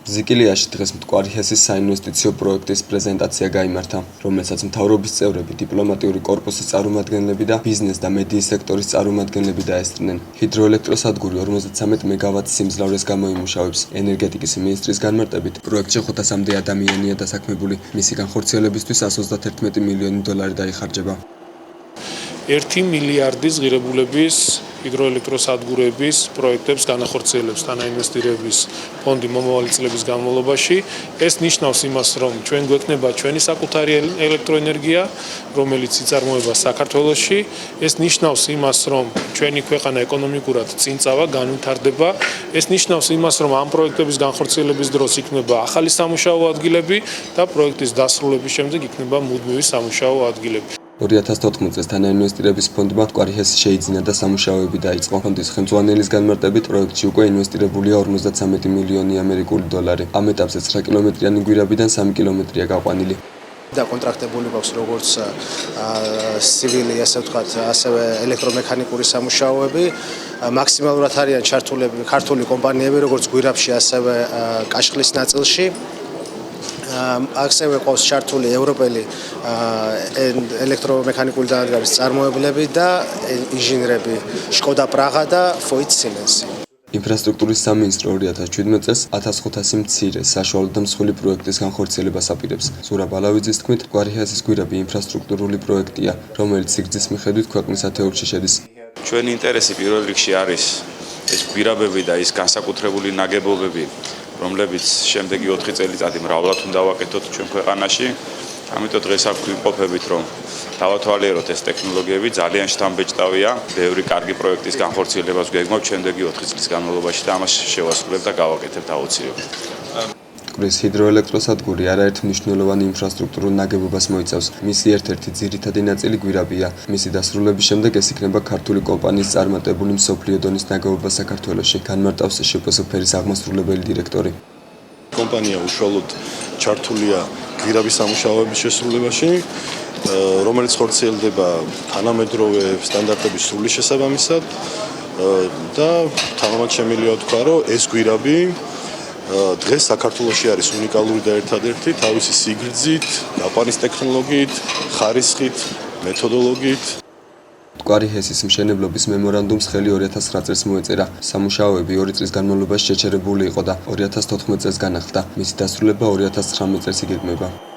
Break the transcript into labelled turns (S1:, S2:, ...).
S1: ზიკილიაში დღეს მტკვარი ჰესის საინვესტიციო პროექტის პრეზენტაცია გაიმართა, რომელსაც მთავრობის წევრები, დიპლომატიური კორპუსის წარმომადგენლები და ბიზნეს და მედიის სექტორის წარმომადგენლები დაესწრნენ. ჰიდროელექტროსადგური 53 მეგავატ სიმძლავრეს გამოიმუშავებს. ენერგეტიკის მინისტრის განმარტებით, პროექტში 500-მდე ადამიანია დასაქმებული, მისი განხორციელებისთვის 131 მილიონი დოლარი დაიხარჯება.
S2: 1 მილიარდის ღირებულების ჰიდროელექტროსადგურების პროექტებს განახორციელებს თანაინვესტირების ფონდი მომავალი წლების განმავლობაში. ეს ნიშნავს იმას, რომ ჩვენ გვექნება ჩვენი საკუთარი ელექტროენერგია, რომელიც იწარმოება საქართველოში. ეს ნიშნავს იმას, რომ ჩვენი ქვეყანა ეკონომიკურად წინწავა, განვითარდება. ეს ნიშნავს იმას, რომ ამ პროექტების განხორციელების დროს იქნება ახალი სამუშაო ადგილები და პროექტის დასრულების შემდეგ იქნება მუდმივი სამუშაო ადგილები.
S1: 2014 წელს თანაინვესტირების ფონდმა მტკვარი ჰესი შეიძინა და სამუშაოები დაიწყო. ფონდის ხელმძღვანელის განმარტებით, პროექტში უკვე ინვესტირებულია 53 მილიონი ამერიკული დოლარი. ამ ეტაპზე 9 კილომეტრიანი გვირაბიდან 3 კილომეტრია გაყვანილი.
S3: და კონტრაქტებული გვაქვს როგორც ცივილი, ასე ვთქვათ, ასევე ელექტრომექანიკური სამუშაოები. მაქსიმალურად არიან ჩართულები ქართული კომპანიები, როგორც გვირაბში, ასევე კაშხლის ნაწილში. ასევე ყავს ჩართული ევროპელი ელექტრომექანიკური დანადგარის წარმოებლები და ინჟინრები Škoda Praga და Voith Siemens.
S1: ინფრასტრუქტურის სამინისტრო 2017 წელს 1500 მცირე, საშუალო და მსხვილი პროექტის განხორციელებას აპირებს. ზურაბ ალავიძის თქმით, მტკვარი ჰესის გვირაბი ინფრასტრუქტურული პროექტია, რომელიც სიგრძის მიხედვით ქვეყნის ათეულში შედის.
S4: ჩვენი ინტერესი პირველ რიგში არის ეს გვირაბები და ის განსაკუთრებული ნაგებობები, რომლებიც შემდეგი 4 წელიწადი მრავლად უნდა ვაკეთოთ ჩვენ ქვეყანაში. ამიტომ დღეს აქ ვიმყოფებით, რომ დავათვალიეროთ ეს ტექნოლოგიები, ძალიან შთამბეჭდავია. ბევრი კარგი პროექტის განხორციელებას გვეგმავთ შემდეგი 4 წლის განმავლობაში და ამას შევასრულებთ და გავაკეთებთ აუცილებლად.
S1: მტკვრის ჰიდროელექტროსადგური არაერთ მნიშვნელოვანი ინფრასტრუქტურულ ნაგებობას მოიცავს. მისი ერთ-ერთი ძირითადი ნაწილი გვირაბია. მისი დასრულების შემდეგ ეს იქნება ქართული კომპანიის წარმატებული მსოფლიო დონის ნაგებობა საქართველოში, განმარტავს შპს-ის აღმასრულებელი დირექტორი.
S5: კომპანია უშუალოდ ჩართულია გვირაბის სამუშაოების შესრულებაში, რომელიც ხორციელდება თანამედროვე სტანდარტების სრულის შესაბამისად და თამამად შემიძლია ვთქვა, რომ ეს გვირაბი დღეს საქართველოში არის უნიკალური და ერთადერთი თავისი სიგრძით, გაყვანის ტექნოლოგიით, ხარისხით, მეთოდოლოგიით.
S1: მტკვარი ჰესის მშენებლობის მემორანდუმს ხელი 2009 წელს მოეწერა. სამუშაოები 2 წლის განმავლობაში შეჩერებული იყო და 2014 წელს განახლდა. მისი დასრულება 2019 წელს იგეგმება.